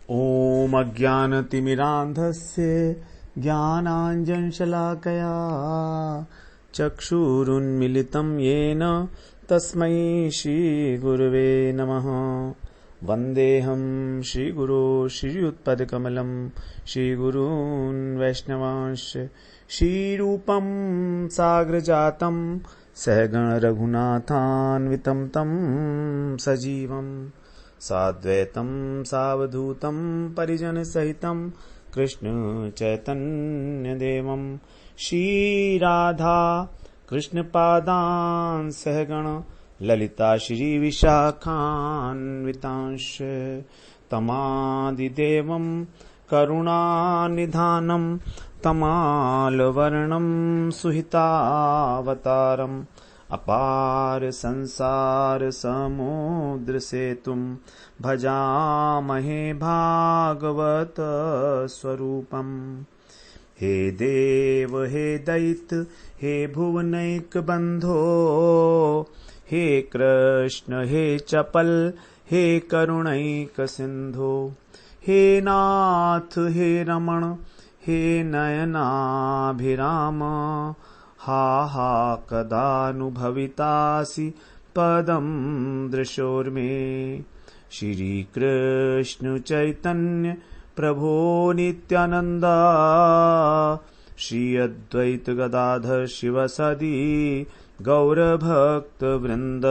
ॐ अज्ञानतिमिरान्धस्य ज्ञानाञ्जनशलाकया चक्षुरुन्मिलितं येन तस्मै श्रीगुरवे नमः। वन्देऽहं श्रीगुरो श्रीयुत्पदकमलं श्रीगुरून् वैष्णवांश्च श्रीरूपं साग्रजातं सहगण रघुनाथान्वितं तं सजीवम् साद्वैतं सावधूतं परिजनसहितं कृष्ण चैतन्यदेवं श्रीराधा कृष्णपादान् सहगण ललिता श्रीविशाखान्वितांश्च तमादिदेवं करुणानिधानं तमालवर्णं सुहितावतारम् अपार संसार समुद्र सेतुं भजामहे भागवत स्वरूपम्। हे देव हे दैत्य हे भुवनैक बंधो हे कृष्ण हे चपल हे करुणैक सिंधो हे नाथ हे रमण हे नयनाभिराम हा हा कदानुभवितासि पदं दृशोर्मे। श्री कृष्ण चैतन्य प्रभो नित्यानंद श्री अद्वैत गदाधर शिवसदि गौरभक्त वृंद।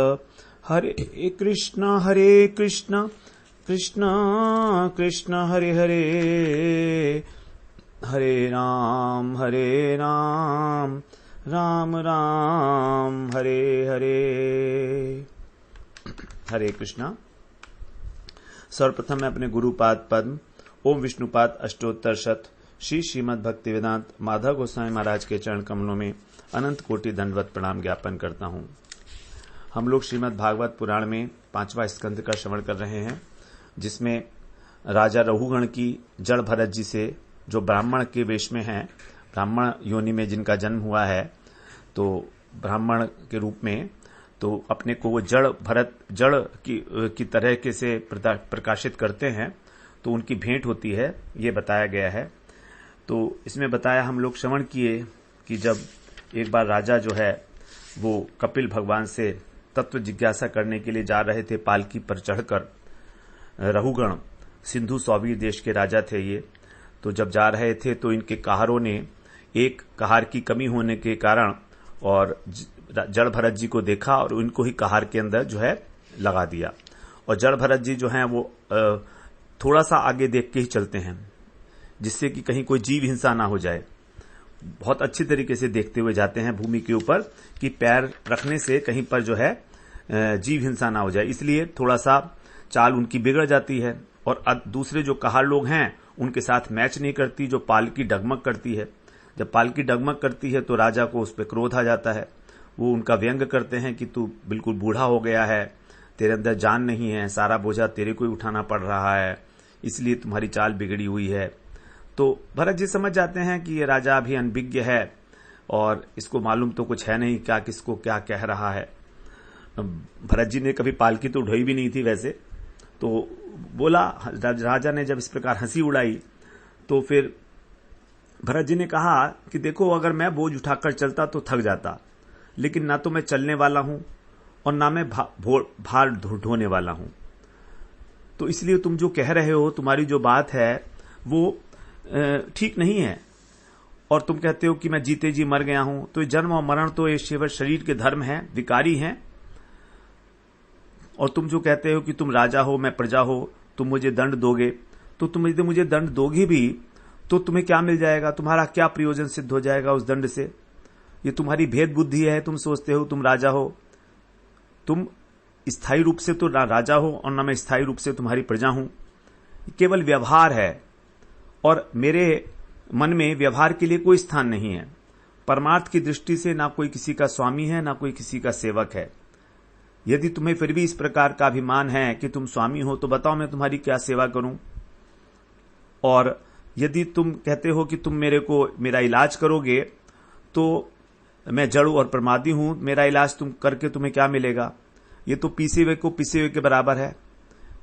हरे कृष्ण कृष्ण कृष्ण हरे हरे हरे राम राम राम हरे हरे। हरे कृष्णा। सर्वप्रथम मैं अपने गुरुपाद पद्म ओम विष्णुपाद अष्टोत्तर शत श्री श्रीमद् भक्ति वेदांत माधव गोस्वामी महाराज के चरण कमलों में अनंत कोटि दंडवत प्रणाम ज्ञापन करता हूं। हम लोग श्रीमद् भागवत पुराण में 5वां स्कंध का श्रवण कर रहे हैं, जिसमें राजा रघुगण की जड़ भरत जी से, जो ब्राह्मण के वेश में हैं, ब्राह्मण योनि में जिनका जन्म हुआ है, तो ब्राह्मण के रूप में, तो अपने को वो जड़ भरत जड़ की तरह के से प्रकाशित करते हैं, तो उनकी भेंट होती है, ये बताया गया है। तो इसमें बताया, हम लोग श्रवण किए कि जब एक बार राजा जो है वो कपिल भगवान से तत्व जिज्ञासा करने के लिए जा रहे थे पालकी पर चढ़कर, रघुगण सिंधु सौवीर देश के राजा थे ये, तो जब जा रहे थे तो इनके कहारों ने एक कहार की कमी होने के कारण और जड़ भरत जी को देखा और उनको ही कहार के अंदर जो है लगा दिया। और जड़ भरत जी जो हैं वो थोड़ा सा आगे देख के ही चलते हैं, जिससे कि कहीं कोई जीव हिंसा ना हो जाए। बहुत अच्छी तरीके से देखते हुए जाते हैं भूमि के ऊपर कि पैर रखने से कहीं पर जो है जीव हिंसा ना हो जाए, इसलिए थोड़ा सा चाल उनकी बिगड़ जाती है। और दूसरे जो कहार लोग हैं उनके साथ मैच नहीं करती, जो पालकी डगमग करती है। जब पालकी डगमग करती है तो राजा को उस पर क्रोध आ जाता है। वो उनका व्यंग करते हैं कि तू बिल्कुल बूढ़ा हो गया है, तेरे अंदर जान नहीं है, सारा बोझा तेरे को ही उठाना पड़ रहा है, इसलिए तुम्हारी चाल बिगड़ी हुई है। तो भरत जी समझ जाते हैं कि ये राजा अभी अनभिज्ञ है और इसको मालूम तो कुछ है नहीं क्या किसको क्या कह रहा है। भरत जी ने कभी पालकी तो उठाई भी नहीं थी वैसे, तो बोला, राजा ने जब इस प्रकार हंसी उड़ाई तो फिर भरत जी ने कहा कि देखो, अगर मैं बोझ उठाकर चलता तो थक जाता, लेकिन ना तो मैं चलने वाला हूं और ना मैं भार ढोने वाला हूं, तो इसलिए तुम जो कह रहे हो, तुम्हारी जो बात है वो ठीक नहीं है। और तुम कहते हो कि मैं जीते जी मर गया हूं, तो जन्म और मरण तो ये शरीर के धर्म हैं, विकारी हैं। और तुम जो कहते हो कि तुम राजा हो मैं प्रजा हो, तुम मुझे दंड दोगे, तो तुम यदि मुझे दंड दोगे भी तो तुम्हें क्या मिल जाएगा, तुम्हारा क्या प्रयोजन सिद्ध हो जाएगा उस दंड से। ये तुम्हारी भेद बुद्धि है, तुम सोचते हो तुम राजा हो, तुम स्थायी रूप से तो राजा हो और न मैं स्थायी रूप से तुम्हारी प्रजा हूं। केवल व्यवहार है और मेरे मन में व्यवहार के लिए कोई स्थान नहीं है। परमार्थ की दृष्टि से ना कोई किसी का स्वामी है, ना कोई किसी का सेवक है। यदि तुम्हें फिर भी इस प्रकार का अभिमान है कि तुम स्वामी हो, तो बताओ मैं तुम्हारी क्या सेवा करूं। और यदि तुम कहते हो कि तुम मेरा इलाज करोगे, तो मैं जड़ और प्रमादी हूं, मेरा इलाज तुम करके तुम्हें क्या मिलेगा। ये तो पीसे हुए को पीसे हुए के बराबर है।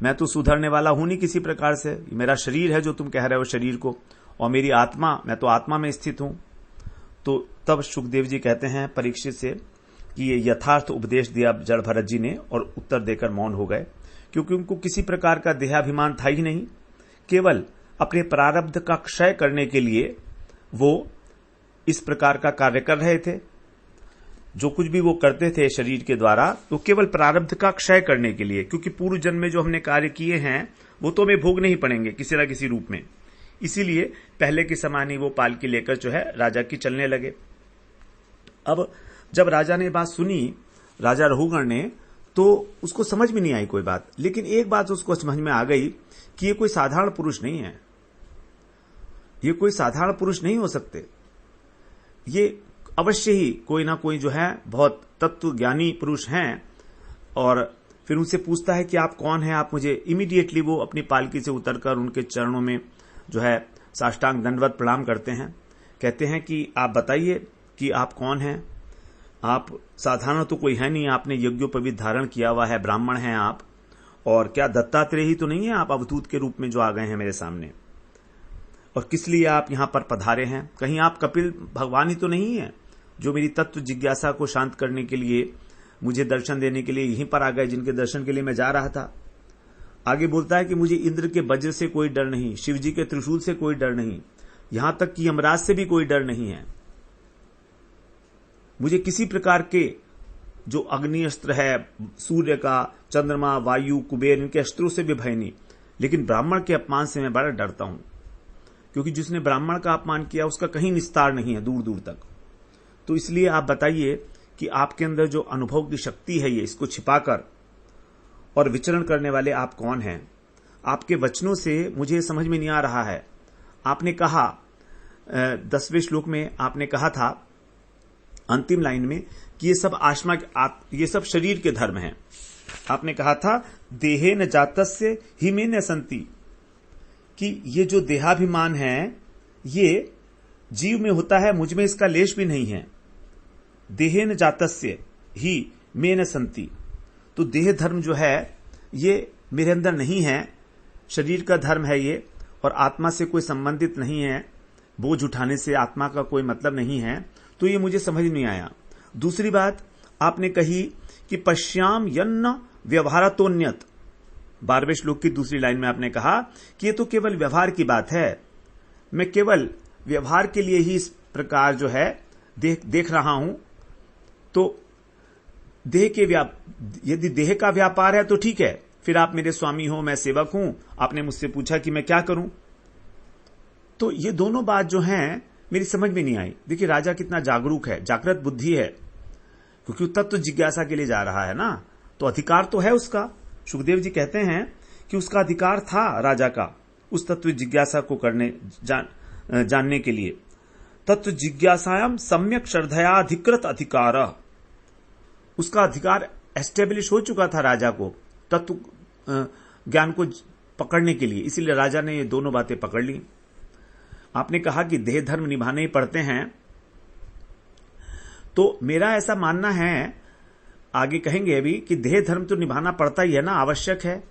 मैं तो सुधरने वाला हूं नहीं किसी प्रकार से, मेरा शरीर है जो तुम कह रहे हो शरीर को, और मेरी आत्मा, मैं तो आत्मा में स्थित हूं। तो तब सुखदेव जी कहते हैं परीक्षित से कि ये यथार्थ उपदेश दिया जड़ भरत जी ने, और उत्तर देकर मौन हो गए, क्योंकि उनको किसी प्रकार का देहाभिमान था ही नहीं। केवल अपने प्रारब्ध का क्षय करने के लिए वो इस प्रकार का कार्य कर रहे थे। जो कुछ भी वो करते थे शरीर के द्वारा, तो केवल प्रारब्ध का क्षय करने के लिए, क्योंकि पूर्व जन्म में जो हमने कार्य किए हैं वो तो हमें भोगने ही पड़ेंगे किसी न किसी रूप में। इसीलिए पहले के समान ही वो पालकी लेकर जो है राजा की चलने लगे। अब जब राजा ने बात सुनी, राजा रघुगण ने, तो उसको समझ में नहीं आई कोई बात, लेकिन एक बात उसको समझ में आ गई कि ये कोई साधारण पुरुष नहीं है, ये कोई साधारण पुरुष नहीं हो सकते, ये अवश्य ही कोई ना कोई जो है बहुत तत्व ज्ञानी पुरुष हैं। और फिर उनसे पूछता है कि आप कौन हैं, आप मुझे, इमीडिएटली वो अपनी पालकी से उतरकर उनके चरणों में जो है साष्टांग दंडवत प्रणाम करते हैं। कहते हैं कि आप बताइए कि आप कौन हैं, आप साधारण तो कोई है नहीं, आपने यज्ञोपवीत धारण किया हुआ है, ब्राह्मण हैं आप, और क्या दत्तात्रेय ही तो नहीं है आप अवधूत के रूप में जो आ गए हैं मेरे सामने, और किस लिए आप यहां पर पधारे हैं, कहीं आप कपिल भगवान ही तो नहीं है जो मेरी तत्व जिज्ञासा को शांत करने के लिए, मुझे दर्शन देने के लिए यहीं पर आ गए, जिनके दर्शन के लिए मैं जा रहा था। आगे बोलता है कि मुझे इंद्र के वज्र से कोई डर नहीं, शिव जी के त्रिशूल से कोई डर नहीं, यहां तक कि यमराज से भी कोई डर नहीं है। मुझे किसी प्रकार के जो अग्नि अस्त्र है, सूर्य का, चंद्रमा, वायु, कुबेर, इनके अस्त्रों से भी भय नहीं, लेकिन ब्राह्मण के अपमान से मैं बड़ा डरता हूं, क्योंकि जिसने ब्राह्मण का अपमान किया उसका कहीं निस्तार नहीं है दूर दूर तक। तो इसलिए आप बताइए कि आपके अंदर जो अनुभव की शक्ति है, ये इसको छिपाकर और विचरण करने वाले आप कौन हैं। आपके वचनों से मुझे समझ में नहीं आ रहा है। आपने कहा 10वें श्लोक में आपने कहा था अंतिम लाइन में कि ये सब आत्मा, ये सब शरीर के धर्म हैं। आपने कहा था देहे न जातस्य ही में न संति, कि ये जो देहाभिमान है ये जीव में होता है, मुझ में इसका लेश भी नहीं है। देहे न जातस्य ही में न संति, तो देह धर्म जो है ये मेरे अंदर नहीं है, शरीर का धर्म है ये, और आत्मा से कोई संबंधित नहीं है, बोझ उठाने से आत्मा का कोई मतलब नहीं है। तो ये मुझे समझ नहीं आया। दूसरी बात आपने कही कि पश्याम यन्न व्यवहारतोन्यत, 12वें श्लोक की दूसरी लाइन में आपने कहा कि ये तो केवल व्यवहार की बात है, मैं केवल व्यवहार के लिए ही इस प्रकार जो है देख रहा हूं। तो यदि देह का व्यापार है तो ठीक है, फिर आप मेरे स्वामी हो, मैं सेवक हूं, आपने मुझसे पूछा कि मैं क्या करूं। तो ये दोनों बात जो हैं मेरी समझ में नहीं आई। देखिए राजा कितना जागरूक है, जागृत बुद्धि है, क्योंकि तत्व जिज्ञासा के लिए जा रहा है ना, तो अधिकार तो है उसका। सुखदेव जी कहते हैं कि उसका अधिकार था राजा का उस तत्व जिज्ञासा को करने जानने के लिए। तत्व जिज्ञासायाम सम्यक श्रद्धयाधिकृत अधिकार, उसका अधिकार एस्टेब्लिश हो चुका था राजा को तत्व ज्ञान को पकड़ने के लिए, इसीलिए राजा ने ये दोनों बातें पकड़ ली। आपने कहा कि देह धर्म निभाने ही पड़ते हैं, तो मेरा ऐसा मानना है, आगे कहेंगे अभी, कि देह धर्म तो निभाना पड़ता ही है ना, आवश्यक है।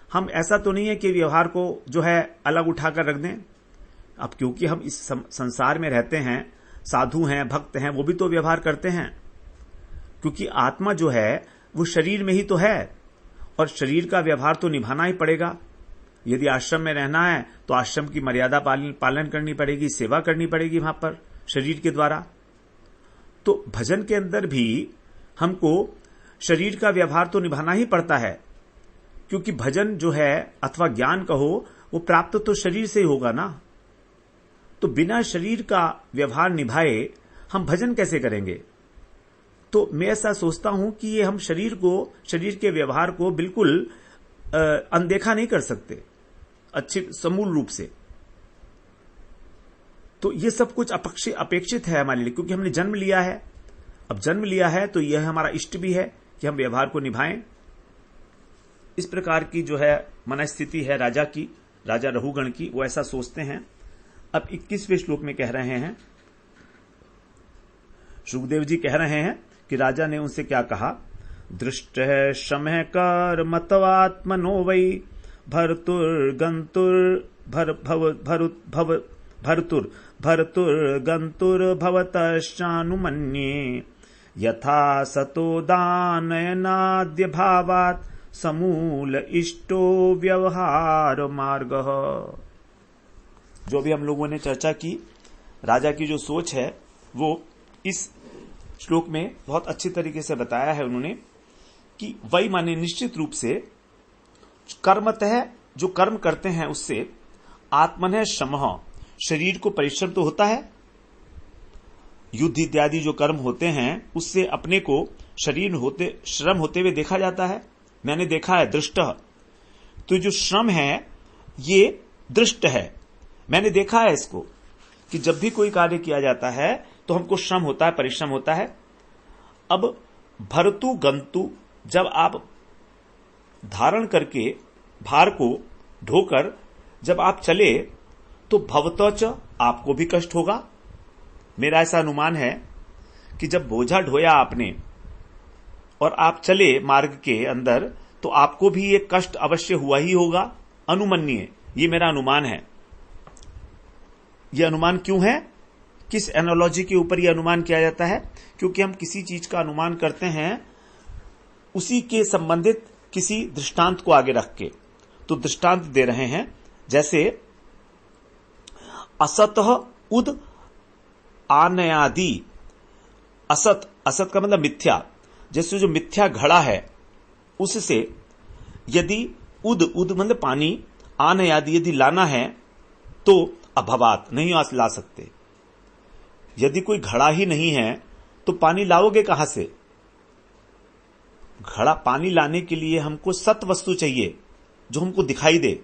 हम ऐसा तो नहीं है कि व्यवहार को जो है अलग उठाकर रख दें। अब क्योंकि हम इस संसार में रहते हैं, साधु हैं, भक्त हैं, वो भी तो व्यवहार करते हैं, क्योंकि आत्मा जो है वो शरीर में ही तो है, और शरीर का व्यवहार तो निभाना ही पड़ेगा। यदि आश्रम में रहना है तो आश्रम की मर्यादा पालन करनी पड़ेगी, सेवा करनी पड़ेगी वहां पर शरीर के द्वारा। तो भजन के अंदर भी हमको शरीर का व्यवहार तो निभाना ही पड़ता है, क्योंकि भजन जो है अथवा ज्ञान कहो वो प्राप्त तो शरीर से ही होगा ना। तो बिना शरीर का व्यवहार निभाए हम भजन कैसे करेंगे। तो मैं ऐसा सोचता हूं कि ये हम शरीर के व्यवहार को बिल्कुल अनदेखा नहीं कर सकते अच्छे समूल रूप से। तो ये सब कुछ अपेक्षित है हमारे लिए, क्योंकि हमने जन्म लिया है। अब जन्म लिया है तो यह हमारा इष्ट भी है कि हम व्यवहार को निभाएं। इस प्रकार की जो है मनस्थिति है राजा की, राजा रघुगण की, वो ऐसा सोचते हैं। अब 21वें श्लोक में कह रहे हैं, सुखदेव जी कह रहे हैं कि राजा ने उनसे क्या कहा। दृष्ट है शमः कर मतवात्मनो वै भर्तुर्गन्तुर्भवतश्चानुमन्ये यथा सतो दानयनाद्य भावात् समूल इष्टो व्यवहार मार्गः। जो भी हम लोगों ने चर्चा की, राजा की जो सोच है वो इस श्लोक में बहुत अच्छी तरीके से बताया है उन्होंने कि वही माने निश्चित रूप से कर्मतः जो कर्म करते हैं उससे आत्मनः श्रमः, शरीर को परिश्रम तो होता है, युद्ध इत्यादि जो कर्म होते हैं उससे अपने को शरीर होते श्रम होते हुए देखा जाता है। मैंने देखा है दृष्टः, तो जो श्रम है ये दृष्ट है, मैंने देखा है इसको कि जब भी कोई कार्य किया जाता है तो हमको श्रम होता है, परिश्रम होता है। अब भरतु गंतु, जब आप धारण करके भार को ढोकर जब आप चले तो भवतोच, आपको भी कष्ट होगा। मेरा ऐसा अनुमान है कि जब बोझा ढोया आपने और आप चले मार्ग के अंदर तो आपको भी ये कष्ट अवश्य हुआ ही होगा, अनुमन्य, ये मेरा अनुमान है। यह अनुमान क्यों है, किस एनालॉजी के ऊपर यह अनुमान किया जाता है? क्योंकि हम किसी चीज का अनुमान करते हैं उसी के संबंधित किसी दृष्टांत को आगे रख के। तो दृष्टांत दे रहे हैं, जैसे असतः उद आनयादि, असत, असत का मतलब मिथ्या, जैसे जो मिथ्या घड़ा है उससे यदि उद, उद मतलब पानी, आनयादि यदि लाना है तो अभवात, नहीं ला सकते। यदि कोई घड़ा ही नहीं है तो पानी लाओगे कहां से? घड़ा पानी लाने के लिए हमको सत वस्तु चाहिए जो हमको दिखाई दे,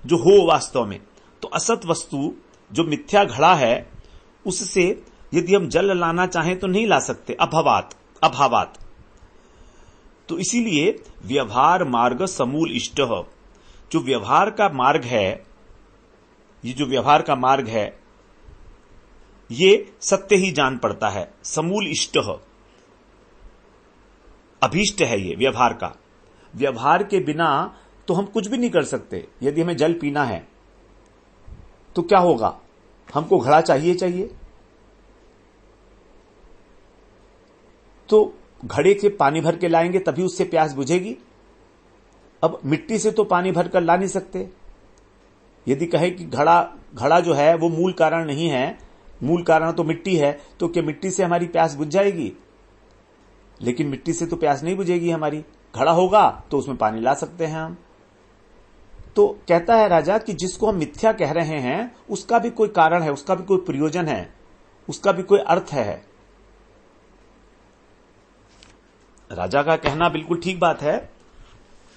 जो हो वास्तव में। तो असत वस्तु जो मिथ्या घड़ा है उससे यदि हम जल लाना चाहें तो नहीं ला सकते, अभवात, अभावात। तो इसीलिए व्यवहार मार्ग समूल इष्ट, जो व्यवहार का मार्ग है, ये जो व्यवहार का मार्ग है ये सत्य ही जान पड़ता है। समूल इष्ट, अभीष्ट है ये व्यवहार का। व्यवहार के बिना तो हम कुछ भी नहीं कर सकते। यदि हमें जल पीना है तो क्या होगा, हमको घड़ा चाहिए। तो घड़े से पानी भर के लाएंगे तभी उससे प्यास बुझेगी। अब मिट्टी से तो पानी भरकर ला नहीं सकते। यदि कहे कि घड़ा जो है वो मूल कारण नहीं है, मूल कारण तो मिट्टी है, तो क्या मिट्टी से हमारी प्यास बुझ जाएगी? लेकिन मिट्टी से तो प्यास नहीं बुझेगी हमारी। घड़ा होगा तो उसमें पानी ला सकते हैं हम। तो कहता है राजा कि जिसको हम मिथ्या कह रहे हैं उसका भी कोई कारण है, उसका भी कोई प्रयोजन है, उसका भी कोई अर्थ है। राजा का कहना बिल्कुल ठीक बात है।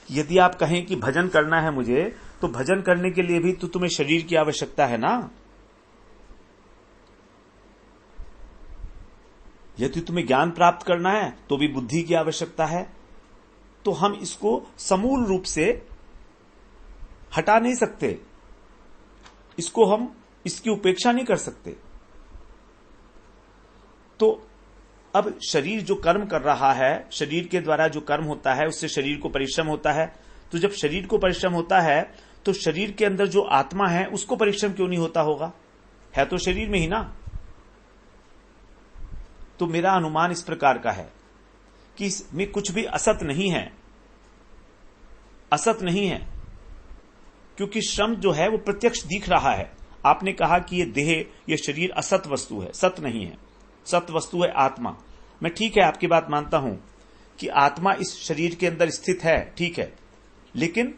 यदि आप कहें कि भजन करना है मुझे, तो भजन करने के लिए भी तो तुम्हें शरीर की आवश्यकता है ना। यदि तुम्हें ज्ञान प्राप्त करना है तो भी बुद्धि की आवश्यकता है। तो हम इसको समूल रूप से हटा नहीं सकते, इसको हम इसकी उपेक्षा नहीं कर सकते। तो अब शरीर जो कर्म कर रहा है, शरीर के द्वारा जो कर्म होता है उससे शरीर को परिश्रम होता है। तो जब शरीर को परिश्रम होता है तो शरीर के अंदर जो आत्मा है उसको परिश्रम क्यों नहीं होता होगा? है तो शरीर में ही ना। तो मेरा अनुमान इस प्रकार का है कि इसमें कुछ भी असत नहीं है, असत नहीं है, क्योंकि श्रम जो है वो प्रत्यक्ष दिख रहा है। आपने कहा कि ये देह, ये शरीर असत वस्तु है, सत नहीं है। सत वस्तु है आत्मा। मैं ठीक है आपकी बात मानता हूं कि आत्मा इस शरीर के अंदर स्थित है, ठीक है, लेकिन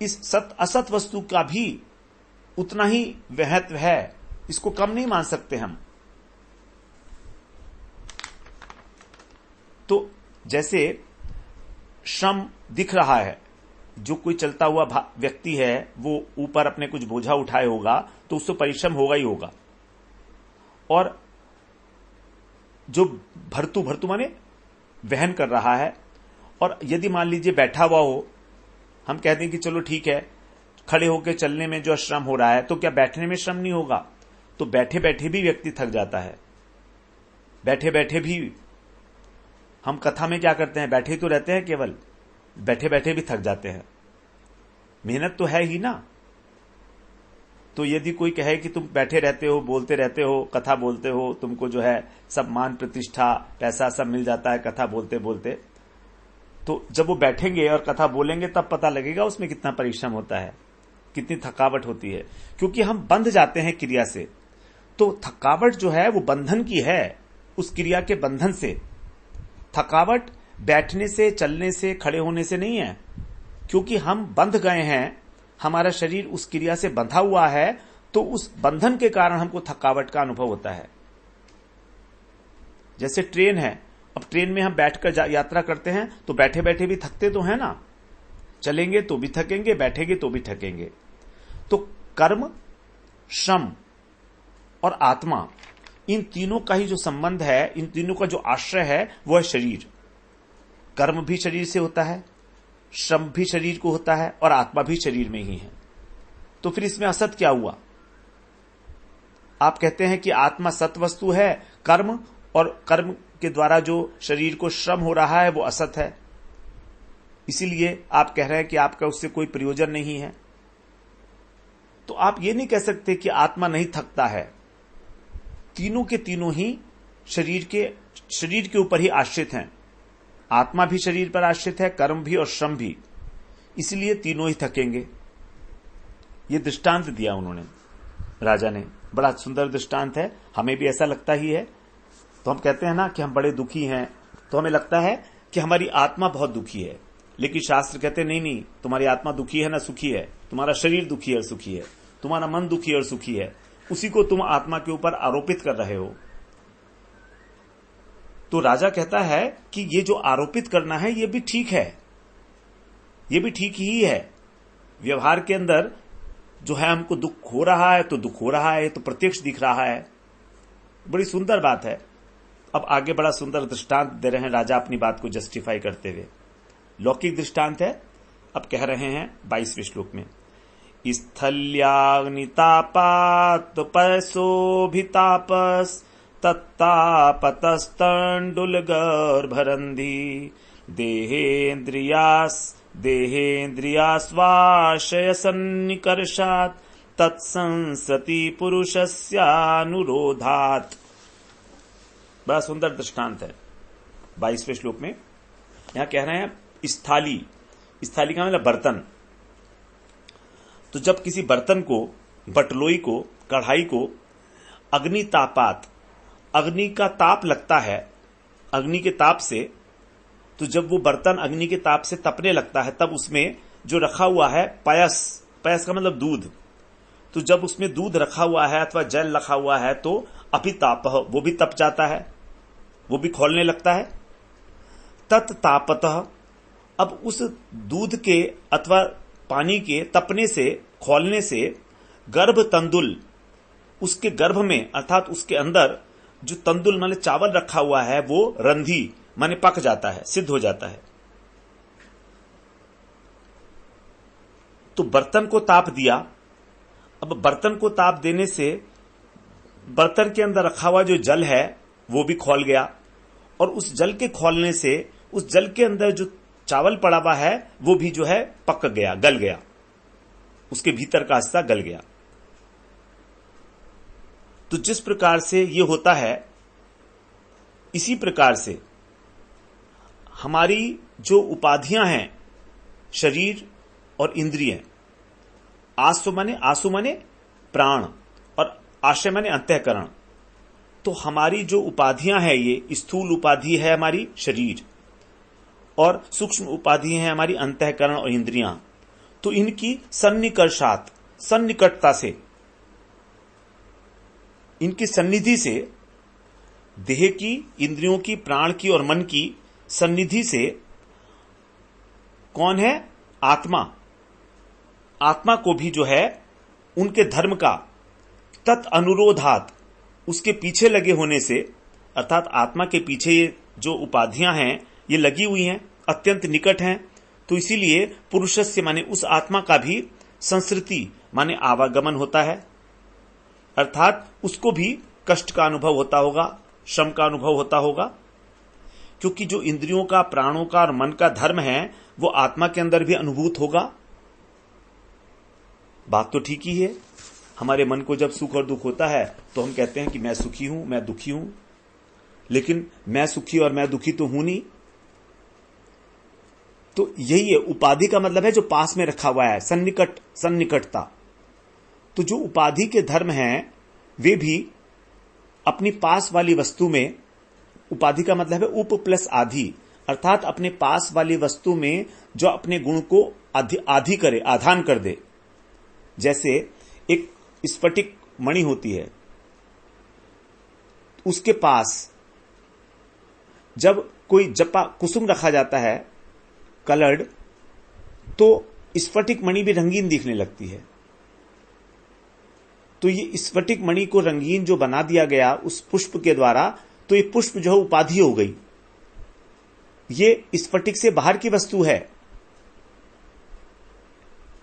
इस सत असत वस्तु का भी उतना ही महत्व है, इसको कम नहीं मान सकते हम। तो जैसे श्रम दिख रहा है, जो कोई चलता हुआ व्यक्ति है वो ऊपर अपने कुछ बोझा उठाए होगा तो उससे परिश्रम होगा ही होगा। और जो भर्तु माने वहन कर रहा है, और यदि मान लीजिए बैठा हुआ हो, हम कहते हैं कि चलो ठीक है, खड़े होकर चलने में जो श्रम हो रहा है, तो क्या बैठने में श्रम नहीं होगा? तो बैठे बैठे भी व्यक्ति थक जाता है। बैठे बैठे भी हम कथा में क्या करते हैं, बैठे तो रहते हैं, केवल बैठे बैठे भी थक जाते हैं। मेहनत तो है ही ना। तो यदि कोई कहे कि तुम बैठे रहते हो, बोलते रहते हो, कथा बोलते हो, तुमको जो है सब मान प्रतिष्ठा पैसा सब मिल जाता है कथा बोलते बोलते, तो जब वो बैठेंगे और कथा बोलेंगे तब पता लगेगा उसमें कितना परिश्रम होता है, कितनी थकावट होती है। क्योंकि हम बंध जाते हैं क्रिया से, तो थकावट जो है वो बंधन की है, उस क्रिया के बंधन से। थकावट बैठने से, चलने से, खड़े होने से नहीं है। क्योंकि हम बंध गए हैं, हमारा शरीर उस क्रिया से बंधा हुआ है, तो उस बंधन के कारण हमको थकावट का अनुभव होता है। जैसे ट्रेन है, अब ट्रेन में हम बैठकर यात्रा करते हैं तो बैठे बैठे भी थकते तो है ना, चलेंगे तो भी थकेंगे, बैठेंगे तो भी थकेंगे। तो कर्म, श्रम और आत्मा, इन तीनों का ही जो संबंध है, इन तीनों का जो आश्रय है वो है शरीर। कर्म भी शरीर से होता है, श्रम भी शरीर को होता है और आत्मा भी शरीर में ही है। तो फिर इसमें असत क्या हुआ? आप कहते हैं कि आत्मा सत वस्तु है, कर्म और कर्म के द्वारा जो शरीर को श्रम हो रहा है वो असत है, इसीलिए आप कह रहे हैं कि आपका उससे कोई प्रयोजन नहीं है। तो आप ये नहीं कह सकते कि आत्मा नहीं थकता है। तीनों के तीनों ही शरीर के ऊपर ही आश्रित हैं। आत्मा भी शरीर पर आश्रित है, कर्म भी और श्रम भी, इसलिए तीनों ही थकेंगे। ये दृष्टांत दिया उन्होंने, राजा ने। बड़ा सुंदर दृष्टांत है, हमें भी ऐसा लगता ही है। तो हम कहते हैं ना कि हम बड़े दुखी हैं, तो हमें लगता है कि हमारी आत्मा बहुत दुखी है, लेकिन शास्त्र कहते हैं नहीं, तुम्हारी आत्मा दुखी है ना सुखी है, तुम्हारा शरीर दुखी है और सुखी है, तुम्हारा मन दुखी है और सुखी है, उसी को तुम आत्मा के ऊपर आरोपित कर रहे हो। तो राजा कहता है कि ये जो आरोपित करना है ये भी ठीक है, ये भी ठीक ही है। व्यवहार के अंदर जो है हमको दुख हो रहा है तो दुख हो रहा है, तो प्रत्यक्ष दिख रहा है, बड़ी सुंदर बात है। अब आगे बड़ा सुंदर दृष्टांत दे रहे हैं राजा अपनी बात को जस्टिफाई करते हुए। लौकिक दृष्टांत है, अब कह रहे हैं 22वें श्लोक में, स्थल्याग्नितापात परसोभितापस तत्तापतस्तंडुलगर्भरन्धि देहेन्द्रियास्वाशय सन्निकर्षात् तत्संसति पुरुषस्यानुरोधात्। बड़ा सुंदर दृष्टांत है 22वें श्लोक में। यहां कह रहे हैं स्थाली, स्थाली का मतलब बर्तन। तो जब किसी बर्तन को, बटलोई को, कढ़ाई को अग्नि तापात, अग्नि का ताप लगता है, अग्नि के ताप से, तो जब वो बर्तन अग्नि के ताप से तपने लगता है तब उसमें जो रखा हुआ है पयस, पयस का मतलब दूध, तो जब उसमें दूध रखा हुआ है अथवा जल रखा हुआ है तो अपितापः, वो भी तप जाता है, वो भी खौलने लगता है। तत्तापतः, अब उस दूध के अथवा पानी के तपने से, खौलने से गर्भ तंदुल, उसके गर्भ में अर्थात उसके अंदर जो तंदुल माने चावल रखा हुआ है वो रंधी माने पक जाता है, सिद्ध हो जाता है। तो बर्तन को ताप दिया। अब बर्तन को ताप देने से बर्तन के अंदर रखा हुआ जो जल है वो भी खौल गया, और उस जल के खौलने से उस जल के अंदर जो चावल पड़ा हुआ है वो भी जो है पक गया, गल गया, उसके भीतर का हिस्सा गल गया। तो जिस प्रकार से ये होता है, इसी प्रकार से हमारी जो उपाधियां हैं, शरीर और इंद्रिय, आसु माने प्राण और आशय माने अंतःकरण। तो हमारी जो उपाधियां हैं, ये स्थूल उपाधि है हमारी शरीर, और सूक्ष्म उपाधि है हमारी अंतःकरण और इंद्रियां। तो इनकी सन्निकर्षात, सन्निकटता से, इनकी सन्निधि से, देह की, इंद्रियों की, प्राण की और मन की सन्निधि से कौन है? आत्मा। आत्मा को भी जो है उनके धर्म का तत् अनुरोधात, उसके पीछे लगे होने से, अर्थात आत्मा के पीछे ये जो उपाधियां हैं ये लगी हुई हैं, अत्यंत निकट हैं, तो इसीलिए पुरुषस्य माने उस आत्मा का भी संसृति माने आवागमन होता है, अर्थात उसको भी कष्ट का अनुभव होता होगा, श्रम का अनुभव होता होगा। क्योंकि जो इंद्रियों का, प्राणों का और मन का धर्म है वो आत्मा के अंदर भी अनुभूत होगा। बात तो ठीक ही है। हमारे मन को जब सुख और दुख होता है तो हम कहते हैं कि मैं सुखी हूं, मैं दुखी हूं, लेकिन मैं सुखी और मैं दुखी तो हूं नहीं। तो यही है, उपाधि का मतलब है जो पास में रखा हुआ है, सन्निकटता। तो जो उपाधि के धर्म हैं वे भी अपनी पास वाली वस्तु में, उपाधि का मतलब है उप प्लस आधि, अर्थात अपने पास वाली वस्तु में जो अपने गुण को आधि करे, आधान कर दे। जैसे एक स्फटिक मणि होती है, उसके पास जब कोई जपा कुसुम रखा जाता है कलर्ड, तो स्फटिक मणि भी रंगीन दिखने लगती है। तो ये स्फटिक मणि को रंगीन जो बना दिया गया उस पुष्प के द्वारा, तो ये पुष्प जो है उपाधि हो गई। ये स्फटिक से बाहर की वस्तु है,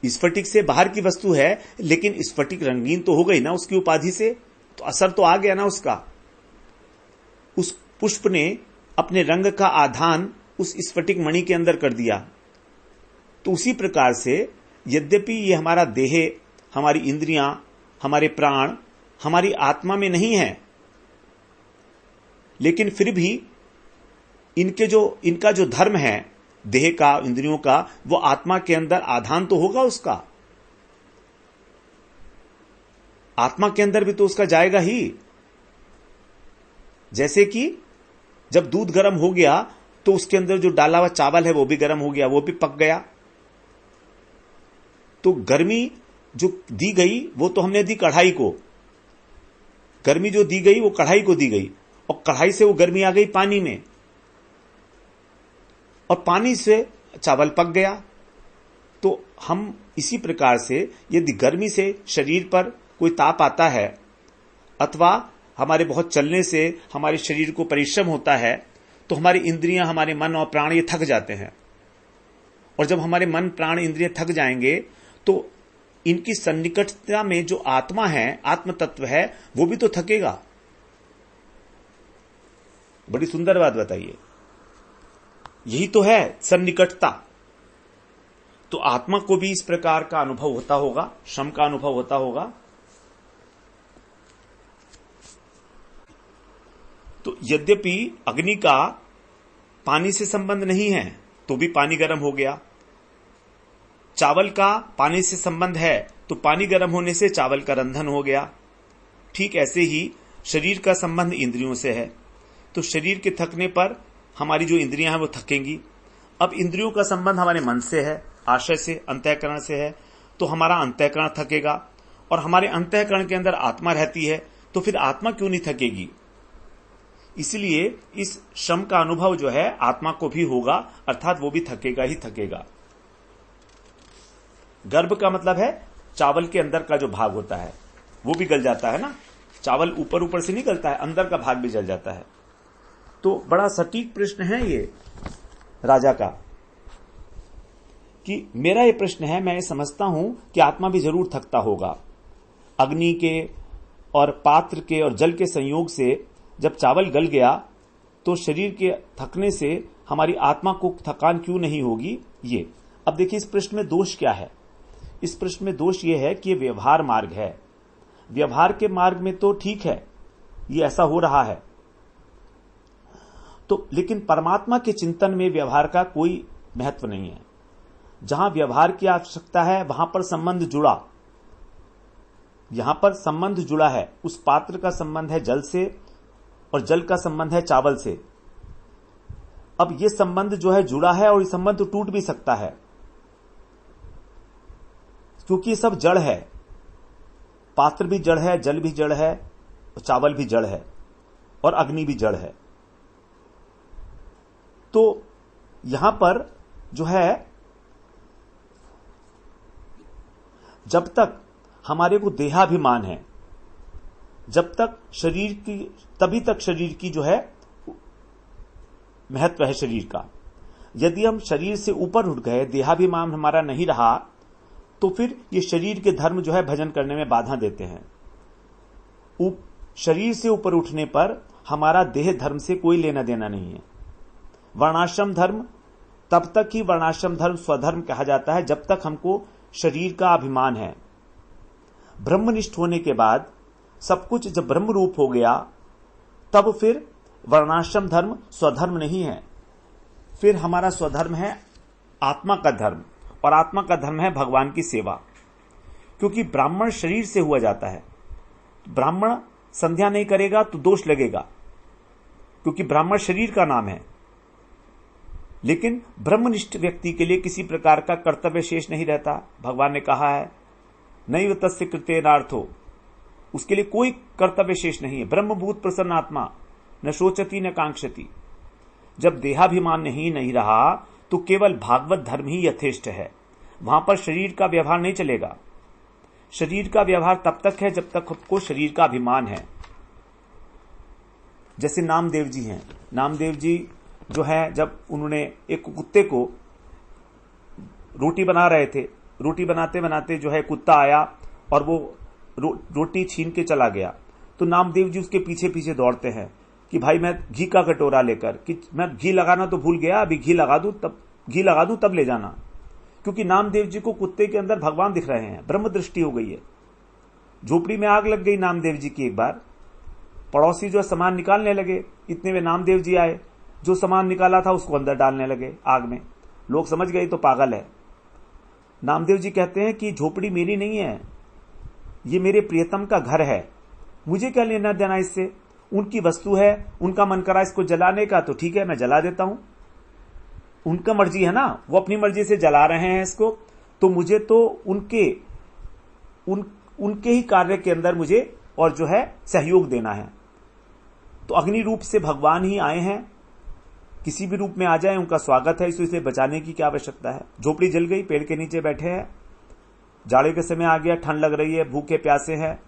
स्फटिक से बाहर की वस्तु है, लेकिन स्फटिक रंगीन तो हो गई ना उसकी उपाधि से, तो असर तो आ गया ना उसका। उस पुष्प ने अपने रंग का आधान उस स्फटिक मणि के अंदर कर दिया। तो उसी प्रकार से यद्यपि ये हमारा देह, हमारी इंद्रियां, हमारे प्राण हमारी आत्मा में नहीं है, लेकिन फिर भी इनका जो धर्म है देह का, इंद्रियों का, वो आत्मा के अंदर आधान तो होगा उसका। आत्मा के अंदर भी तो उसका जाएगा ही। जैसे कि जब दूध गर्म हो गया तो उसके अंदर जो डाला हुआ चावल है वो भी गर्म हो गया, वो भी पक गया। तो गर्मी जो दी गई वो तो हमने दी कढ़ाई को, गर्मी जो दी गई वो कढ़ाई को दी गई, और कढ़ाई से वो गर्मी आ गई पानी में, और पानी से चावल पक गया। तो हम इसी प्रकार से यदि गर्मी से शरीर पर कोई ताप आता है, अथवा हमारे बहुत चलने से हमारे शरीर को परिश्रम होता है, तो हमारी इंद्रियां, हमारे मन और प्राण ये थक जाते हैं। और जब हमारे मन, प्राण, इंद्रियां थक जाएंगे तो इनकी सन्निकटता में जो आत्मा है, आत्म तत्व है, वो भी तो थकेगा। बड़ी सुंदर बात बताइए, यही तो है सन्निकटता। तो आत्मा को भी इस प्रकार का अनुभव होता होगा, श्रम का अनुभव होता होगा। तो यद्यपि अग्नि का पानी से संबंध नहीं है तो भी पानी गर्म हो गया, चावल का पानी से संबंध है तो पानी गर्म होने से चावल का रंधन हो गया। ठीक ऐसे ही शरीर का संबंध इंद्रियों से है, तो शरीर के थकने पर हमारी जो इंद्रियां हैं वो थकेंगी। अब इंद्रियों का संबंध हमारे मन से है, आशय से, अंतःकरण से है, तो हमारा अंतःकरण थकेगा। और हमारे अंतःकरण के अंदर आत्मा रहती है, तो फिर आत्मा क्यों नहीं थकेगी। इसलिए इस श्रम का अनुभव जो है आत्मा को भी होगा, अर्थात वो भी थकेगा ही थकेगा। गर्भ का मतलब है चावल के अंदर का जो भाग होता है वो भी गल जाता है ना, चावल ऊपर ऊपर से नहीं गलता है, अंदर का भाग भी जल जाता है। तो बड़ा सटीक प्रश्न है ये राजा का, कि मेरा ये प्रश्न है, मैं ये समझता हूं कि आत्मा भी जरूर थकता होगा। अग्नि के और पात्र के और जल के संयोग से जब चावल गल गया तो शरीर के थकने से हमारी आत्मा को थकान क्यों नहीं होगी। ये अब देखिए इस प्रश्न में दोष क्या है। इस प्रश्न में दोष यह है कि यह व्यवहार मार्ग है। व्यवहार के मार्ग में तो ठीक है, ये ऐसा हो रहा है, तो लेकिन परमात्मा के चिंतन में व्यवहार का कोई महत्व नहीं है। जहां व्यवहार की आवश्यकता है वहां पर संबंध जुड़ा, यहां पर संबंध जुड़ा है। उस पात्र का संबंध है जल से और जल का संबंध है चावल से। अब यह संबंध जो है जुड़ा है, और यह संबंध तो टूट भी सकता है, क्योंकि ये सब जड़ है। पात्र भी जड़ है, जल भी जड़ है, चावल भी जड़ है, और अग्नि भी जड़ है। तो यहां पर जो है, जब तक हमारे को देहाभिमान है, जब तक शरीर की, तभी तक शरीर की जो है महत्व है शरीर का। यदि हम शरीर से ऊपर उठ गए, देहाभिमान हमारा नहीं रहा, तो फिर ये शरीर के धर्म जो है भजन करने में बाधा देते हैं। शरीर से ऊपर उठने पर हमारा देह धर्म से कोई लेना देना नहीं है। वर्णाश्रम धर्म तब तक ही वर्णाश्रम धर्म स्वधर्म कहा जाता है जब तक हमको शरीर का अभिमान है, ब्रह्मनिष्ठ होने के बाद सब कुछ जब ब्रह्म रूप हो गया, तब फिर वर्णाश्रम धर्म स्वधर्म नहीं है, फिर हमारा स्वधर्म है आत्मा का धर्म, और आत्मा का धर्म है भगवान की सेवा। क्योंकि ब्राह्मण शरीर से हुआ जाता है, ब्राह्मण संध्या नहीं करेगा तो दोष लगेगा, क्योंकि ब्राह्मण शरीर का नाम है। लेकिन ब्रह्मनिष्ठ व्यक्ति के लिए किसी प्रकार का कर्तव्य शेष नहीं रहता। भगवान ने कहा है नैव तस्य कृतेनार्थो, उसके लिए कोई कर्तव्य शेष नहीं है। ब्रह्मभूत प्रसन्न आत्मा न शोचती न कांक्षती। जब देहाभिमान नहीं रहा तो केवल भागवत धर्म ही यथेष्ट है। वहां पर शरीर का व्यवहार नहीं चलेगा। शरीर का व्यवहार तब तक है जब तक खुद को शरीर का अभिमान है। जैसे नामदेव जी हैं, नामदेव जी जो है, जब उन्होंने एक कुत्ते को रोटी बना रहे थे, रोटी बनाते बनाते जो है कुत्ता आया और वो रोटी छीन के चला गया, तो नामदेव जी उसके पीछे पीछे दौड़ते हैं कि भाई मैं घी का कटोरा लेकर, कि मैं घी लगाना तो भूल गया, अभी घी लगा दूं तब ले जाना। क्योंकि नामदेव जी को कुत्ते के अंदर भगवान दिख रहे हैं, ब्रह्म दृष्टि हो गई है। झोपड़ी में आग लग गई नामदेव जी की। एक बार पड़ोसी जो सामान निकालने लगे, इतने में नामदेव जी आए, जो सामान निकाला था उसको अंदर डालने लगे आग में। लोग समझ गए तो पागल है। नामदेव जी कहते हैं कि झोपड़ी मेरी नहीं है, ये मेरे प्रियतम का घर है, मुझे क्या लेना देना इससे। उनकी वस्तु है, उनका मन करा इसको जलाने का तो ठीक है, मैं जला देता हूं। उनका मर्जी है ना, वो अपनी मर्जी से जला रहे हैं इसको, तो मुझे तो उनके ही कार्य के अंदर मुझे और जो है सहयोग देना है। तो अग्नि रूप से भगवान ही आए हैं, किसी भी रूप में आ जाए उनका स्वागत है, इसे बचाने की क्या आवश्यकता है। झोपड़ी जल गई, पेड़ के नीचे बैठे हैं, जाड़े के समय आ गया, ठंड लग रही है, भूखे प्यासे हैं।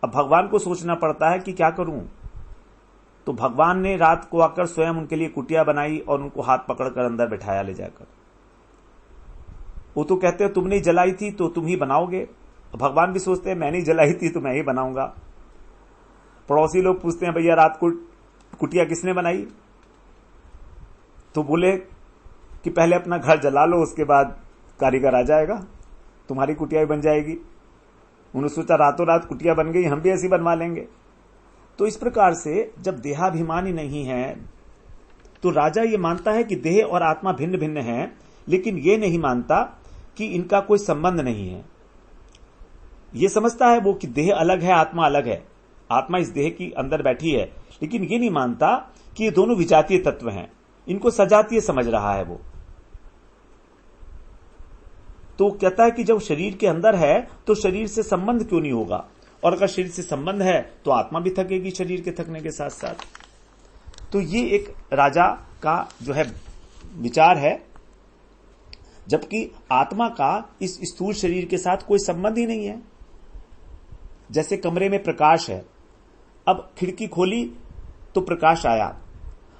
अब भगवान को सोचना पड़ता है कि क्या करूं। तो भगवान ने रात को आकर स्वयं उनके लिए कुटिया बनाई और उनको हाथ पकड़कर अंदर बैठाया ले जाकर। वो तो कहते हैं तुमने जलाई थी तो तुम ही बनाओगे। भगवान भी सोचते हैं मैंने जलाई थी तो मैं ही बनाऊंगा। पड़ोसी लोग पूछते हैं भैया रात को कुटिया किसने बनाई, तो बोले कि पहले अपना घर जला लो, उसके बाद कारीगर आ जाएगा, तुम्हारी कुटिया भी बन जाएगी। उन्होंने सोचा रातों रात कुटिया बन गई, हम भी ऐसी बनवा लेंगे। तो इस प्रकार से जब देहाभिमान ही नहीं है तो राजा ये मानता है कि देह और आत्मा भिन्न भिन्न है, लेकिन ये नहीं मानता कि इनका कोई संबंध नहीं है। ये समझता है वो कि देह अलग है, आत्मा अलग है, आत्मा इस देह की अंदर बैठी है, लेकिन ये नहीं मानता कि ये दोनों विजातीय तत्व हैं, इनको सजातीय समझ रहा है वो। तो कहता है कि जब शरीर के अंदर है तो शरीर से संबंध क्यों नहीं होगा, और अगर शरीर से संबंध है तो आत्मा भी थकेगी शरीर के थकने के साथ साथ। तो ये एक राजा का जो है विचार है, जबकि आत्मा का इस स्थूल शरीर के साथ कोई संबंध ही नहीं है। जैसे कमरे में प्रकाश है, अब खिड़की खोली तो प्रकाश आया,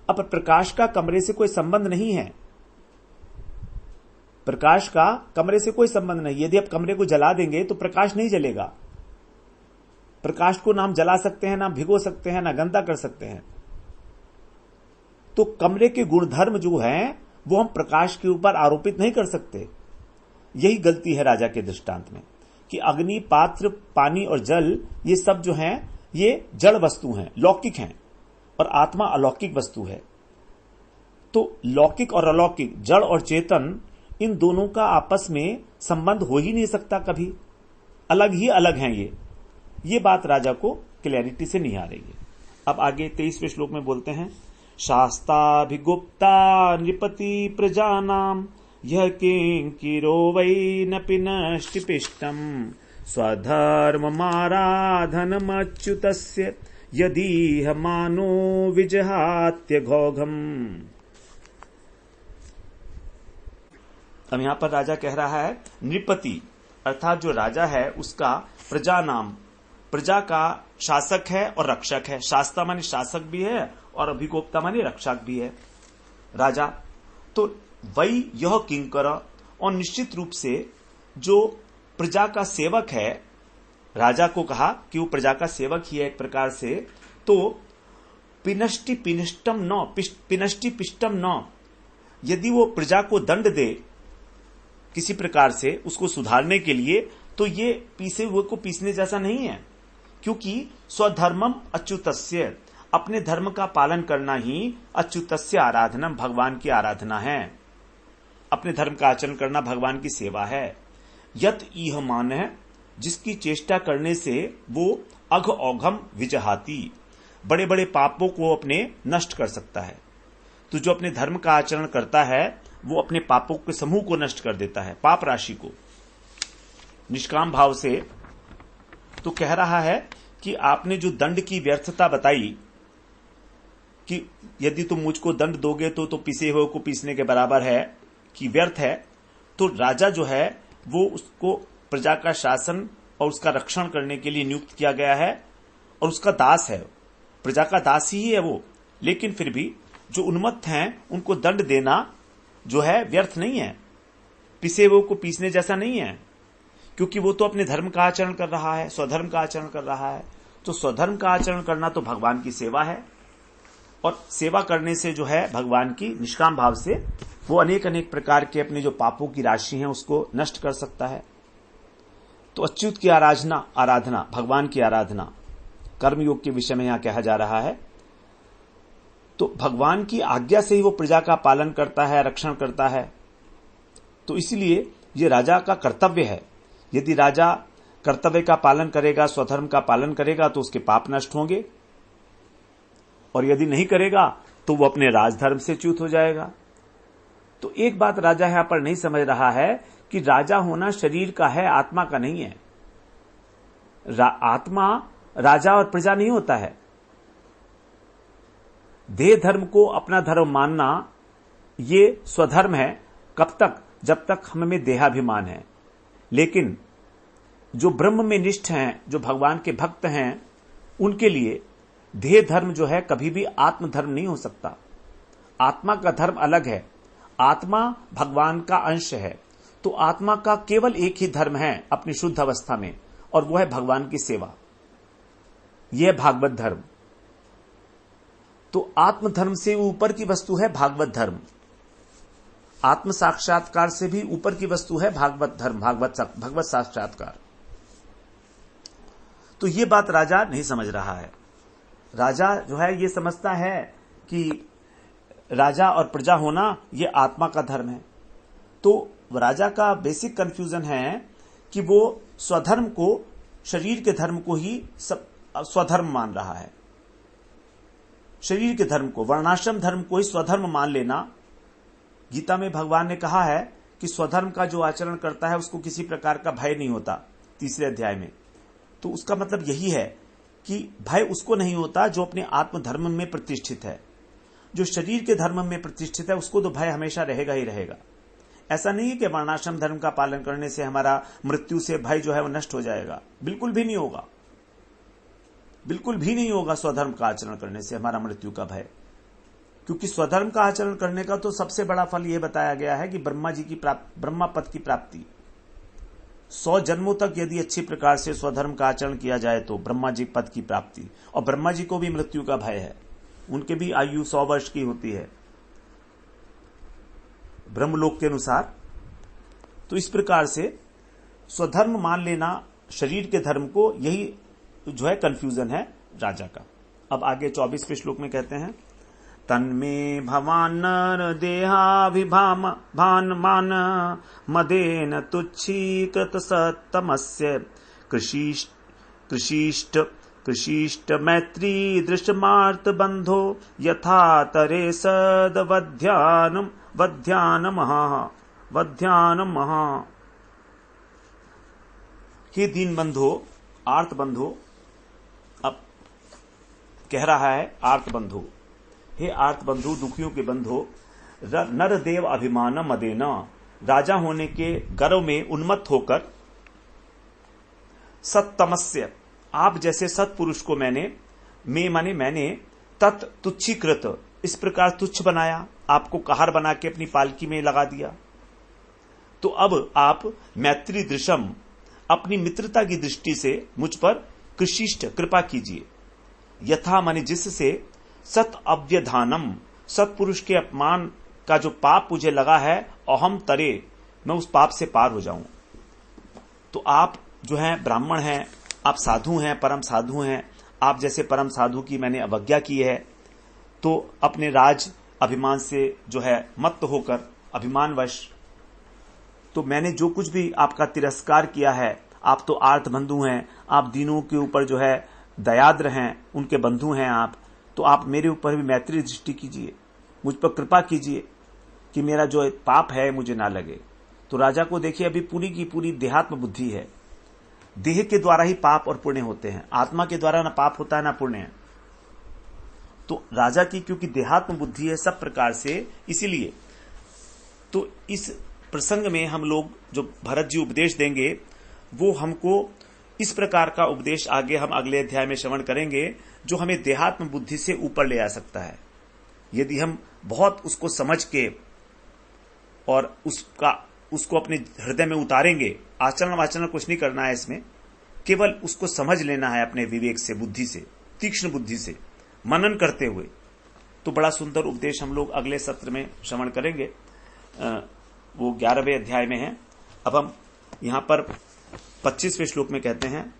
अब प्रकाश का कमरे से कोई संबंध नहीं है, प्रकाश का कमरे से कोई संबंध नहीं। यदि आप कमरे को जला देंगे तो प्रकाश नहीं जलेगा। प्रकाश को ना हम जला सकते हैं, ना भिगो सकते हैं, ना गंदा कर सकते हैं। तो कमरे के गुणधर्म जो हैं वो हम प्रकाश के ऊपर आरोपित नहीं कर सकते। यही गलती है राजा के दृष्टांत में कि अग्नि, पात्र, पानी और जल ये सब जो हैं ये जड़ वस्तु हैं, लौकिक हैं, और आत्मा अलौकिक वस्तु है। तो लौकिक और अलौकिक, जड़ और चेतन, इन दोनों का आपस में संबंध हो ही नहीं सकता कभी, अलग ही अलग हैं ये बात राजा को क्लैरिटी से नहीं आ रही है। अब आगे 23वें श्लोक में बोलते हैं, शास्ताभिगुप्ता नृपति प्रजानाम यह किंकिरो वै न पिनष्टिपिष्टम स्वधर्ममाराधनमच्युतस्य यदि मानो विजहात्य घौघम। अब यहां पर राजा कह रहा है नृपति, अर्थात जो राजा है उसका प्रजा नाम, प्रजा का शासक है और रक्षक है। शास्ता माने शासक भी है और अभिगोप्ता माने रक्षक भी है राजा। तो वही यह किंकर, और निश्चित रूप से जो प्रजा का सेवक है, राजा को कहा कि वो प्रजा का सेवक ही है एक प्रकार से। तो पिनष्टि पिनिष्टम न, पिनष्टि पिष्टम न, यदि वो प्रजा को दंड दे किसी प्रकार से उसको सुधारने के लिए, तो तो ये पीसे हुए को पीसने जैसा नहीं है, क्योंकि स्वधर्मम अच्युतस्य, अपने धर्म का पालन करना ही अच्युतस्य आराधनम, भगवान की आराधना है। अपने धर्म का आचरण करना भगवान की सेवा है। यत इह मान है, जिसकी चेष्टा करने से वो अघ औघम विजहाती, बड़े बड़े पापों को अपने नष्ट कर सकता है। तो जो अपने धर्म का आचरण करता है वो अपने पापों के समूह को नष्ट कर देता है, पाप राशि को, निष्काम भाव से। तो कह रहा है कि आपने जो दंड की व्यर्थता बताई कि यदि तुम मुझको दंड दोगे तो पीसे हुए को पीसने के बराबर है कि व्यर्थ है, तो राजा जो है वो उसको प्रजा का शासन और उसका रक्षण करने के लिए नियुक्त किया गया है और उसका दास है, प्रजा का दास ही है वो। लेकिन फिर भी जो उन्मत्त हैं उनको दंड देना जो है व्यर्थ नहीं है, पिसे हुए को पीसने जैसा नहीं है, क्योंकि वो तो अपने धर्म का आचरण कर रहा है, स्वधर्म का आचरण कर रहा है। तो स्वधर्म का आचरण करना तो भगवान की सेवा है, और सेवा करने से जो है भगवान की निष्काम भाव से वो अनेक अनेक प्रकार के अपने जो पापों की राशि है उसको नष्ट कर सकता है। तो अच्युत की आराधना, भगवान की आराधना कर्मयोग के विषय में यहां कहा जा रहा है। तो भगवान की आज्ञा से ही वो प्रजा का पालन करता है, रक्षण करता है। तो इसलिए ये राजा का कर्तव्य है। यदि राजा कर्तव्य का पालन करेगा, स्वधर्म का पालन करेगा, तो उसके पाप नष्ट होंगे, और यदि नहीं करेगा तो वो अपने राजधर्म से च्युत हो जाएगा। तो एक बात राजा यहां पर नहीं समझ रहा है कि राजा होना शरीर का है, आत्मा का नहीं है। आत्मा राजा और प्रजा नहीं होता है। देह धर्म को अपना धर्म मानना ये स्वधर्म है। कब तक? जब तक हम में देहाभिमान है। लेकिन जो ब्रह्म में निष्ठ हैं, जो भगवान के भक्त हैं, उनके लिए देह धर्म जो है कभी भी आत्म धर्म नहीं हो सकता। आत्मा का धर्म अलग है। आत्मा भगवान का अंश है। तो आत्मा का केवल एक ही धर्म है अपनी शुद्ध अवस्था में, और वो है भगवान की सेवा। यह भागवत धर्म। तो आत्म धर्म से ऊपर की वस्तु है भागवत धर्म। आत्म साक्षात्कार से भी ऊपर की वस्तु है भागवत धर्म, भगवत साक्षात्कार। तो ये बात राजा नहीं समझ रहा है। राजा जो है ये समझता है कि राजा और प्रजा होना ये आत्मा का धर्म है। तो राजा का बेसिक कंफ्यूजन है कि वो स्वधर्म को, शरीर के धर्म को ही स्वधर्म मान रहा है। शरीर के धर्म को, वर्णाश्रम धर्म को ही स्वधर्म मान लेना। गीता में भगवान ने कहा है कि स्वधर्म का जो आचरण करता है उसको किसी प्रकार का भय नहीं होता, 3 अध्याय में। तो उसका मतलब यही है कि भय उसको नहीं होता जो अपने आत्मधर्म में प्रतिष्ठित है। जो शरीर के धर्म में प्रतिष्ठित है उसको तो भय हमेशा रहेगा ही रहेगा। ऐसा नहीं है कि वर्णाश्रम धर्म का पालन करने से हमारा मृत्यु से भय जो है वो नष्ट हो जाएगा। बिल्कुल भी नहीं होगा, बिल्कुल भी नहीं होगा। स्वधर्म का आचरण करने से हमारा मृत्यु का भय, क्योंकि स्वधर्म का आचरण करने का तो सबसे बड़ा फल यह बताया गया है कि ब्रह्मा पद की प्राप्ति। 100 जन्मों तक यदि अच्छी प्रकार से स्वधर्म का आचरण किया जाए तो ब्रह्मा जी पद की प्राप्ति। और ब्रह्मा जी को भी मृत्यु का भय है, उनके भी आयु 100 वर्ष की होती है ब्रह्मलोक के अनुसार। तो इस प्रकार से स्वधर्म मान लेना शरीर के धर्म को, यही जो है कंफ्यूजन है राजा का। अब आगे 24वें श्लोक में कहते हैं, तन्मे भवान नर देहाभिभाम भान मान मदेन तुच्छीकृत सत्तमस्य कृषिष्ट मैत्री दृश्यमार्त बंधो यथा तरे सद वध्यान महा। हे दीन बंधो, आर्त बंधो, अब कह रहा है आर्त बंधो, हे आर्त बंधु, दुखियों के बंधो, नर देव अभिमान मदेना, राजा होने के गर्व में उन्मत्त होकर, सत्तमस्य, आप जैसे सत्पुरुष को मैंने तत् तुच्छीकृत, इस प्रकार तुच्छ बनाया, आपको कहार बना के अपनी पालकी में लगा दिया। तो अब आप मैत्री दृशम, अपनी मित्रता की दृष्टि से मुझ पर कृषिष्ट कृपा कीजिए। यथा माने जिससे सत अव्यधानम, सत्पुरुष के अपमान का जो पाप मुझे लगा है, अहम तरे, मैं उस पाप से पार हो जाऊं। तो आप जो हैं ब्राह्मण हैं, आप साधु हैं, परम साधु हैं, आप जैसे परम साधु की मैंने अवज्ञा की है, तो अपने राज अभिमान से जो है मत्त होकर अभिमानवश, तो मैंने जो कुछ भी आपका तिरस्कार किया है, आप तो आर्त बंधु हैं, आप दीनों के ऊपर जो है दयाद्र हैं, उनके बंधु हैं आप, तो आप मेरे ऊपर भी मैत्री दृष्टि कीजिए, मुझ पर कृपा कीजिए कि मेरा जो पाप है मुझे ना लगे। तो राजा को देखिए अभी पूरी की पूरी देहात्म बुद्धि है, देह के द्वारा ही पाप और पुण्य होते हैं, आत्मा के द्वारा ना पाप होता है ना पुण्य है। तो राजा की क्योंकि देहात्म बुद्धि है सब प्रकार से, इसीलिए तो इस प्रसंग में हम लोग जो भरत जी उपदेश देंगे वो हमको इस प्रकार का उपदेश आगे हम अगले अध्याय में श्रवण करेंगे, जो हमें देहात्म बुद्धि से ऊपर ले आ सकता है। यदि हम बहुत उसको समझ के और उसको अपने हृदय में उतारेंगे, आचरण वाचरण कुछ नहीं करना है इसमें, केवल उसको समझ लेना है अपने विवेक से, बुद्धि से, तीक्ष्ण बुद्धि से मनन करते हुए, तो बड़ा सुंदर उपदेश हम लोग अगले सत्र में श्रवण करेंगे। वो 11वें अध्याय में है। अब हम यहां पर 25वें श्लोक में कहते हैं,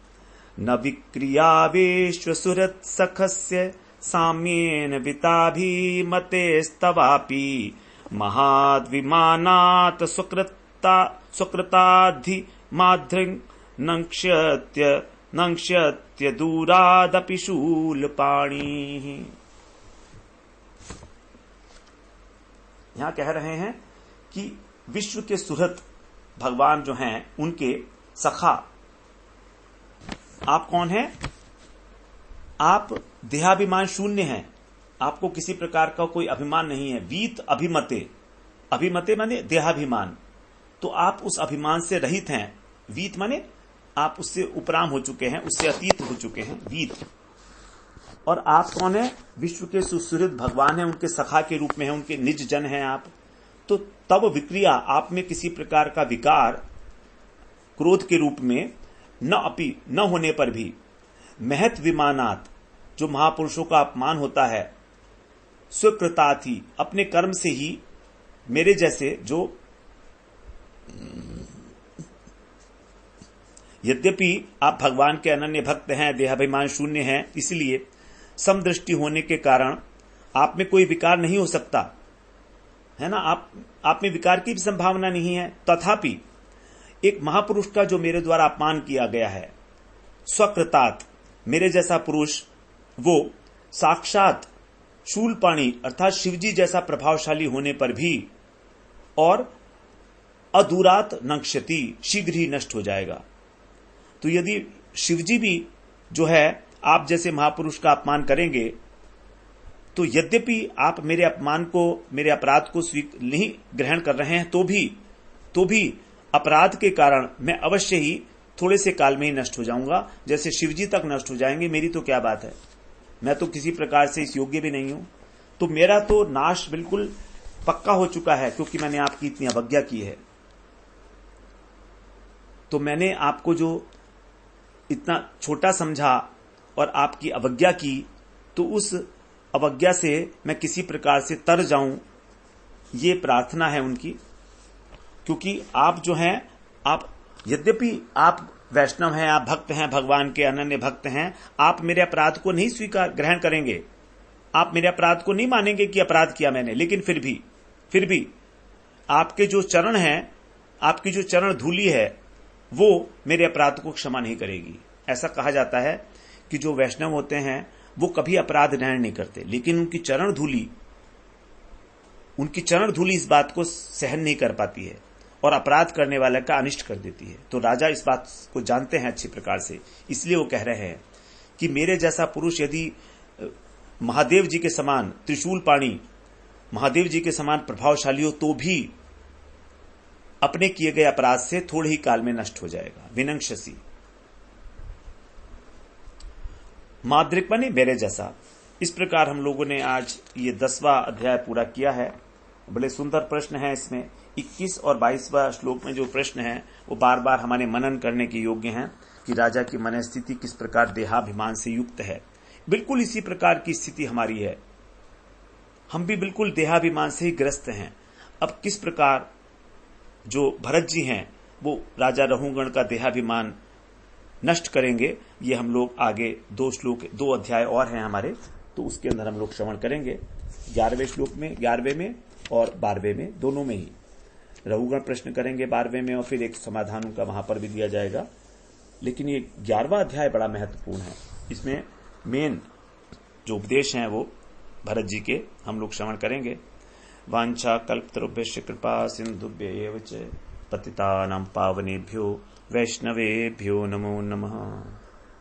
न विक्रिया विश्वसुहृत् सखस्य साम्येन विताभिमते स्तवापि महाद्विमानात् सुकृताद्धि माधृङ् नङ्क्ष्यत्य दूरादपि शूलपाणिः। यहां कह रहे हैं कि विश्व के सुहृत भगवान जो हैं उनके सखा आप कौन हैं? आप देहाभिमान शून्य हैं, आपको किसी प्रकार का कोई अभिमान नहीं है। वीत अभिमते, अभिमते माने देहाभिमान, तो आप उस अभिमान से रहित हैं। वीत माने आप उससे उपराम हो चुके हैं, उससे अतीत हो चुके हैं, वीत। और आप कौन है? विश्व के सुहृद भगवान हैं, उनके सखा के रूप में हैं, उनके निज जन हैं आप। तो तब विक्रिया, आप में किसी प्रकार का विकार क्रोध के रूप में न होने पर भी, महत विमानात, जो महापुरुषों का अपमान होता है, स्वीकृताथि, अपने कर्म से ही मेरे जैसे जो, यद्यपि आप भगवान के अनन्य भक्त हैं, देहाभिमान शून्य हैं, इसलिए समदृष्टि होने के कारण आप में कोई विकार नहीं हो सकता है ना, आप में विकार की भी संभावना नहीं है। तथापि एक महापुरुष का जो मेरे द्वारा अपमान किया गया है, स्वकृतात्, मेरे जैसा पुरुष, वो साक्षात शूलपाणी अर्थात शिवजी जैसा प्रभावशाली होने पर भी, और अदूरात नक्ष्यति, शीघ्र ही नष्ट हो जाएगा। तो यदि शिवजी भी जो है आप जैसे महापुरुष का अपमान करेंगे, तो यद्यपि आप मेरे अपमान को, मेरे अपराध को नहीं ग्रहण कर रहे हैं, तो भी अपराध के कारण मैं अवश्य ही थोड़े से काल में ही नष्ट हो जाऊंगा, जैसे शिवजी तक नष्ट हो जाएंगे। मेरी तो क्या बात है, मैं तो किसी प्रकार से इस योग्य भी नहीं हूं, तो मेरा तो नाश बिल्कुल पक्का हो चुका है, क्योंकि मैंने आपकी इतनी अवज्ञा की है। तो मैंने आपको जो इतना छोटा समझा और आपकी अवज्ञा की, तो उस अवज्ञा से मैं किसी प्रकार से तर जाऊं, ये प्रार्थना है उनकी। क्योंकि आप जो हैं, आप यद्यपि आप वैष्णव हैं, आप भक्त हैं, भगवान के अनन्य भक्त हैं, आप मेरे अपराध को नहीं ग्रहण करेंगे, आप मेरे अपराध को नहीं मानेंगे कि अपराध किया मैंने, लेकिन फिर भी आपके जो चरण हैं, आपकी जो चरण धूली है, वो मेरे अपराध को क्षमा नहीं करेगी। ऐसा कहा जाता है कि जो वैष्णव होते हैं वो कभी अपराध ग्रहण नहीं करते, लेकिन उनकी चरण धूली इस बात को सहन नहीं कर पाती है और अपराध करने वाले का अनिष्ट कर देती है। तो राजा इस बात को जानते हैं अच्छी प्रकार से, इसलिए वो कह रहे हैं कि मेरे जैसा पुरुष यदि महादेव जी के समान त्रिशूल पाणी, महादेव जी के समान प्रभावशाली हो, तो भी अपने किए गए अपराध से थोड़े ही काल में नष्ट हो जाएगा। विनंक्षसी, माद्रिक माने मेरे जैसा। इस प्रकार हम लोगों ने आज ये 10वां अध्याय पूरा किया है। बड़े सुंदर प्रश्न है इसमें। 21 और 22वां श्लोक में जो प्रश्न है वो बार बार हमारे मनन करने के योग्य हैं कि राजा की मनस्थिति किस प्रकार देहाभिमान से युक्त है। बिल्कुल इसी प्रकार की स्थिति हमारी है, हम भी बिल्कुल देहाभिमान से ही ग्रस्त हैं। अब किस प्रकार जो भरत जी हैं वो राजा रहुगण का देहाभिमान नष्ट करेंगे, ये हम लोग आगे 2 अध्याय और हैं हमारे, तो उसके अंदर हम लोग श्रवण करेंगे। 11वें श्लोक में, 11वें में और 12वें में, दोनों में ही रघुगण प्रश्न करेंगे 12वें में, और फिर एक समाधान उनका वहां पर भी दिया जाएगा। लेकिन ये 11वां अध्याय बड़ा महत्वपूर्ण है। इसमें मेन जो उपदेश हैं वो भरत जी के हम लोग श्रवण करेंगे। वांछा कल्पतरुभ्यश्च कृपा सिंधुभ्यैव च पतितानां पावनेभ्यो वैष्णवेभ्यो नमो नमः।